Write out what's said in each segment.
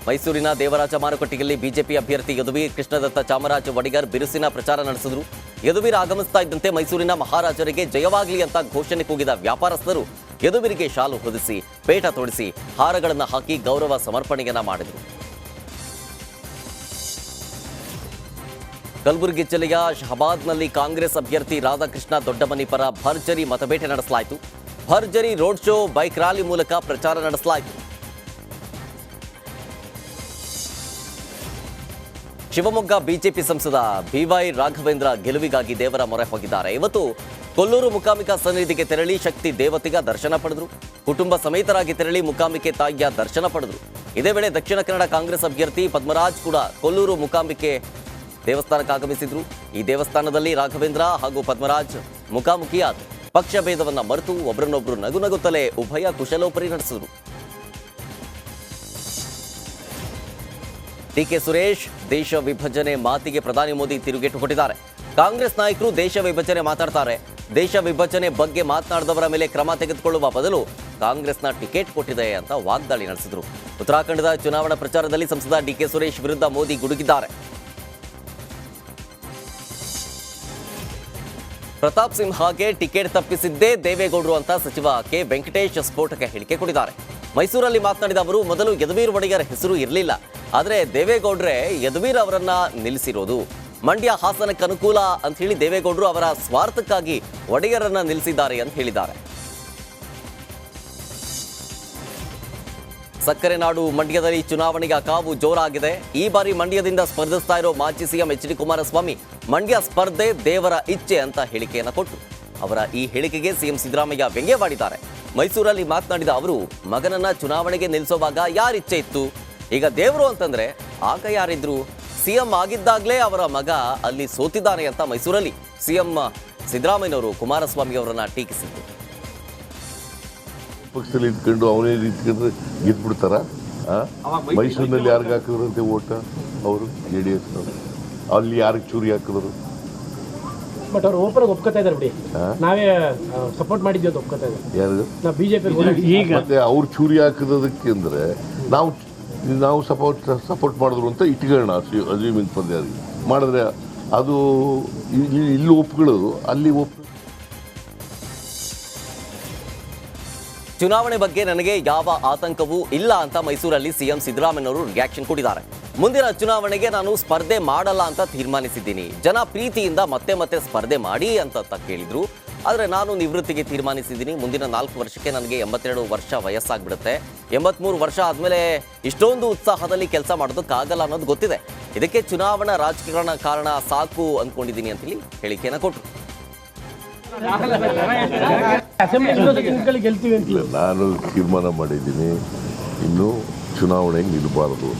ಮೈಸೂರಿನ ದೇವರಾಜ ಮಾರುಕಟ್ಟೆಯಲ್ಲಿ ಬಿಜೆಪಿ ಅಭ್ಯರ್ಥಿ ಯದುವೀರ್ ಕೃಷ್ಣದತ್ತ ಚಾಮರಾಜ ಒಡೆಯರ್ ಬಿರುಸಿನ ಪ್ರಚಾರ ನಡೆಸಿದರು. ಯದುವೀರ್ ಆಗಮಿಸ್ತಾ ಇದ್ದಂತೆ ಮೈಸೂರಿನ ಮಹಾರಾಜರಿಗೆ ಜಯವಾಗಲಿ ಅಂತ ಘೋಷಣೆ ಕೂಗಿದ ವ್ಯಾಪಾರಸ್ಥರು ಯದುವೀರ್ಗೆ ಶಾಲು ಹೊದಿಸಿ, ಪೇಟ ತೊಡಿಸಿ, ಹಾರಗಳನ್ನು ಹಾಕಿ ಗೌರವ ಸಮರ್ಪಣೆಯನ್ನ ಮಾಡಿದರು. ಕಲಬುರಗಿ ಜಿಲ್ಲೆಯ ಶಹಬಾದ್ನಲ್ಲಿ ಕಾಂಗ್ರೆಸ್ ಅಭ್ಯರ್ಥಿ ರಾಧಾಕೃಷ್ಣ ದೊಡ್ಡಮನಿ ಪರ ಭರ್ಜರಿ ಮತಬೇಟೆ ನಡೆಸಲಾಯಿತು. ಭರ್ಜರಿ ರೋಡ್ ಶೋ, ಬೈಕ್ ರ್ಯಾಲಿ ಮೂಲಕ ಪ್ರಚಾರ ನಡೆಸಲಾಯಿತು. ಶಿವಮೊಗ್ಗ ಬಿಜೆಪಿ ಸಂಸದ ಬಿವೈ ರಾಘವೇಂದ್ರ ಗೆಲುವಿಗಾಗಿ ದೇವರ ಮೊರೆ ಹೋಗಿದ್ದಾರೆ. ಇವತ್ತು ಕೊಲ್ಲೂರು ಮೂಕಾಂಬಿಕಾ ಸನ್ನಿಧಿಗೆ ತೆರಳಿ ಶಕ್ತಿ ದೇವತೆಗ ದರ್ಶನ ಪಡೆದರು. ಕುಟುಂಬ ಸಮೇತರಾಗಿ ತೆರಳಿ ಮೂಕಾಂಬಿಕೆ ತಾಯಿಯ ದರ್ಶನ ಪಡೆದರು. ಇದೇ ವೇಳೆ ದಕ್ಷಿಣ ಕನ್ನಡ ಕಾಂಗ್ರೆಸ್ ಅಭ್ಯರ್ಥಿ ಪದ್ಮರಾಜ್ ಕೂಡ ಕೊಲ್ಲೂರು ಮೂಕಾಂಬಿಕೆ ದೇವಸ್ಥಾನಕ್ಕೆ ಆಗಮಿಸಿದ್ರು. ಈ ದೇವಸ್ಥಾನದಲ್ಲಿ ರಾಘವೇಂದ್ರ ಹಾಗೂ ಪದ್ಮರಾಜ್ ಮುಖಾಮುಖಿಯಾದರು. ಪಕ್ಷ ಭೇದವನ್ನ ಮರೆತು ಒಬ್ಬರನ್ನೊಬ್ಬರು ನಗುನಗುತ್ತಲೇ ಉಭಯ ಕುಶಲೋಪರಿ ನಡೆಸಿದರು. ಡಿಕೆ ಸುರೇಶ್ ದೇಶ ವಿಭಜನೆ ಮಾತಿಗೆ ಪ್ರಧಾನಿ ಮೋದಿ ತಿರುಗೇಟು ಕೊಟ್ಟಿದ್ದಾರೆ. ಕಾಂಗ್ರೆಸ್ ನಾಯಕರು ದೇಶ ವಿಭಜನೆ ಮಾತಾಡ್ತಾರೆ, ದೇಶ ವಿಭಜನೆ ಬಗ್ಗೆ ಮಾತನಾಡಿದವರ ಮೇಲೆ ಕ್ರಮ ತೆಗೆದುಕೊಳ್ಳುವ ಬದಲು ಕಾಂಗ್ರೆಸ್ನ ಟಿಕೆಟ್ ಕೊಟ್ಟಿದೆ ಅಂತ ವಾಗ್ದಾಳಿ ನಡೆಸಿದರು. ಉತ್ತರಾಖಂಡದ ಚುನಾವಣಾ ಪ್ರಚಾರದಲ್ಲಿ ಸಂಸದ ಡಿಕೆ ಸುರೇಶ್ ವಿರುದ್ಧ ಮೋದಿ ಗುಡುಗಿದ್ದಾರೆ. ಪ್ರತಾಪ್ ಸಿಂಹಗೆ ಟಿಕೆಟ್ ತಪ್ಪಿಸಿದ್ದೇ ದೇವೇಗೌಡರು ಅಂತ ಸಚಿವ ಕೆ ವೆಂಕಟೇಶ್ ಸ್ಫೋಟಕ ಹೇಳಿಕೆ ಕೊಟ್ಟಿದ್ದಾರೆ. ಮೈಸೂರಲ್ಲಿ ಮಾತನಾಡಿದ ಅವರು, ಮೊದಲು ಯದುವೀರ್ ಒಡೆಯರ್ ಹೆಸರು ಇರಲಿಲ್ಲ, ಆದರೆ ದೇವೇಗೌಡ್ರೆ ಯದುವೀರ್ ಅವರನ್ನ ನಿಲ್ಲಿಸಿರೋದು. ಮಂಡ್ಯ ಹಾಸನಕ್ಕೆ ಅನುಕೂಲ ಅಂತ ಹೇಳಿ ದೇವೇಗೌಡರು ಅವರ ಸ್ವಾರ್ಥಕ್ಕಾಗಿ ಒಡೆಯರನ್ನ ನಿಲ್ಲಿಸಿದ್ದಾರೆ ಅಂತ ಹೇಳಿದ್ದಾರೆ. ಸಕ್ಕರೆ ನಾಡು ಮಂಡ್ಯದಲ್ಲಿ ಚುನಾವಣೆಗೆ ಕಾವು ಜೋರಾಗಿದೆ. ಈ ಬಾರಿ ಮಂಡ್ಯದಿಂದ ಸ್ಪರ್ಧಿಸ್ತಾ ಇರೋ ಮಾಜಿ CM H D Kumaraswamy Mandya ಸ್ಪರ್ಧೆ ದೇವರ ಇಚ್ಛೆ ಅಂತ ಹೇಳಿಕೆಯನ್ನು ಕೊಟ್ಟು ಅವರ ಈ ಹೇಳಿಕೆಗೆ ಸಿಎಂ ಸಿದ್ದರಾಮಯ್ಯ ವ್ಯಂಗ್ಯವಾಡಿದ್ದಾರೆ. ಮೈಸೂರಲ್ಲಿ ಮಾತನಾಡಿದ ಅವರು, ಮಗನನ್ನ ಚುನಾವಣೆಗೆ ನಿಲ್ಲಿಸುವಾಗ ಯಾರಿಚ್ಛೆ ಇತ್ತು, ಈಗ ದೇವರು ಅಂತಂದ್ರೆ ಆಗ ಯಾರಿದ್ರು, ಸಿಎಂ ಆಗಿದ್ದಾಗಲೇ ಅವರ ಮಗ ಅಲ್ಲಿ ಸೋತಿದ್ದಾನೆ ಅಂತ ಮೈಸೂರಲ್ಲಿ ಸಿಎಂ ಸಿದ್ದರಾಮಯ್ಯನವರು ಕುಮಾರಸ್ವಾಮಿ ಅವರನ್ನ ಟೀಕಿಸಿದ್ರು. ಪಕ್ಷದಲ್ಲಿ ಇದ್ಕೊಂಡು ಅವನೇ ಇದ್ಕೊಂಡ್ರೆ ಗೆದ್ಬಿಡ್ತಾರ? ಮೈಸೂರಿನಲ್ಲಿ ಯಾರಿಗೆ ಹಾಕಿದ್ರಂತೆ ಓಟ ಅವರು JDS ಅಲ್ಲಿ ಯಾರಿಗೆ ಚೂರಿ ಹಾಕಿದ್ರು? ಬಟ್ ಅವ್ರು ಓಪನ್ ಒಪ್ಕೋತಾ ಇದ್ದಾರೆ ಬಿಡಿ, ನಾವೇ ಸಪೋರ್ಟ್ ಮಾಡಿದ್ವಿ ಅಂತ ಒಪ್ಕೋತಾ ಇದ್ದಾರೆ. ಯಾರು? ನಾವು ಬಿಜೆಪಿ. ಮತ್ತೆ ಅವ್ರು ಚೂರಿ ಹಾಕಿದಕ್ಕೆ ಅಂದ್ರೆ ನಾವು ಸಪೋರ್ಟ್ ಮಾಡಿದ್ರು ಅಂತ ಇಟ್ಕೊಳ್ಳೋಣ. ಅಜ್ಯೂಮಿಂಗ್ ಪದ್ಯಾರಿಗೆ ಮಾಡಿದ್ರೆ ಅದು ಇಲ್ಲಿ ಒಪ್ಕೊಳ್ಳೋದು, ಅಲ್ಲಿ ಚುನಾವಣೆ ಬಗ್ಗೆ ನನಗೆ ಯಾವ ಆತಂಕವೂ ಇಲ್ಲ ಅಂತ ಮೈಸೂರಲ್ಲಿ ಸಿಎಂ ಸಿದ್ದರಾಮಯ್ಯನವರು ರಿಯಾಕ್ಷನ್ ಕೊಟ್ಟಿದ್ದಾರೆ. ಮುಂದಿನ ಚುನಾವಣೆಗೆ ನಾನು ಸ್ಪರ್ಧೆ ಮಾಡಲ್ಲ ಅಂತ ತೀರ್ಮಾನಿಸಿದ್ದೀನಿ. ಜನ ಪ್ರೀತಿಯಿಂದ ಮತ್ತೆ ಸ್ಪರ್ಧೆ ಮಾಡಿ ಅಂತ ಕೇಳಿದ್ರು. ಆದರೆ ನಾನು ನಿವೃತ್ತಿಗೆ ತೀರ್ಮಾನಿಸಿದ್ದೀನಿ. ಮುಂದಿನ 4 ವರ್ಷಕ್ಕೆ ನನಗೆ 82 ವರ್ಷ ವಯಸ್ಸಾಗ್ಬಿಡುತ್ತೆ. 83 ವರ್ಷ ಆದಮೇಲೆ ಇಷ್ಟೊಂದು ಉತ್ಸಾಹದಲ್ಲಿ ಕೆಲಸ ಮಾಡೋದಕ್ಕಾಗಲ್ಲ ಅನ್ನೋದು ಗೊತ್ತಿದೆ. ಇದಕ್ಕೆ ಚುನಾವಣಾ ರಾಜಕಾರಣ ಕಾರಣ ಸಾಕು ಅಂದ್ಕೊಂಡಿದ್ದೀನಿ ಅಂತೇಳಿ ಹೇಳಿಕೆಯನ್ನು ಕೊಟ್ಟರು. ನಾನು ತೀರ್ಮಾನ ಮಾಡಿದ್ದೀನಿ, ಇನ್ನು ಚುನಾವಣೆಗೆ ನಿಲ್ಲಬಾರದು.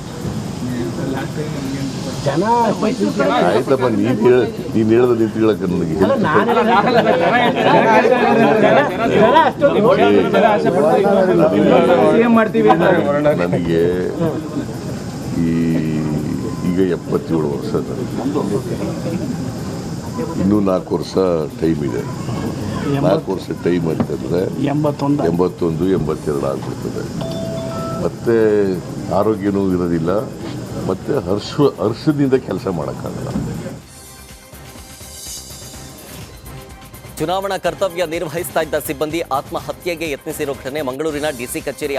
ಆಯ್ತಪ್ಪ, ನೀನು ಹೇಳದ ನಿಂತ್ಕೊಳ್ಳಕ್ಕೆ ನನಗೆ ಈಗ 77 ವರ್ಷ, ಇನ್ನೂ 4 ವರ್ಷ ಟೈಮ್ ಇದೆ. 4 ವರ್ಷ ಟೈಮ್ ಅಂತಂದರೆ 81, 82 ಆಗ್ಬಿಡ್ತದೆ. ಮತ್ತೆ ಆರೋಗ್ಯನೂ ಇರೋದಿಲ್ಲ, ಮತ್ತೆ ಹರ್ಷದಿಂದ ಕೆಲಸ ಮಾಡೋಕ್ಕಾಗಲ್ಲ. ಚುನಾವಣಾ ಕರ್ತವ್ಯ ನಿರ್ವಹಿಸ್ತಾ ಇದ್ದ ಸಿಬ್ಬಂದಿ ಆತ್ಮಹತ್ಯೆಗೆ ಯತ್ನಿಸಿರೋ ಘಟನೆ ಮಂಗಳೂರಿನ DC ಕಚೇರಿ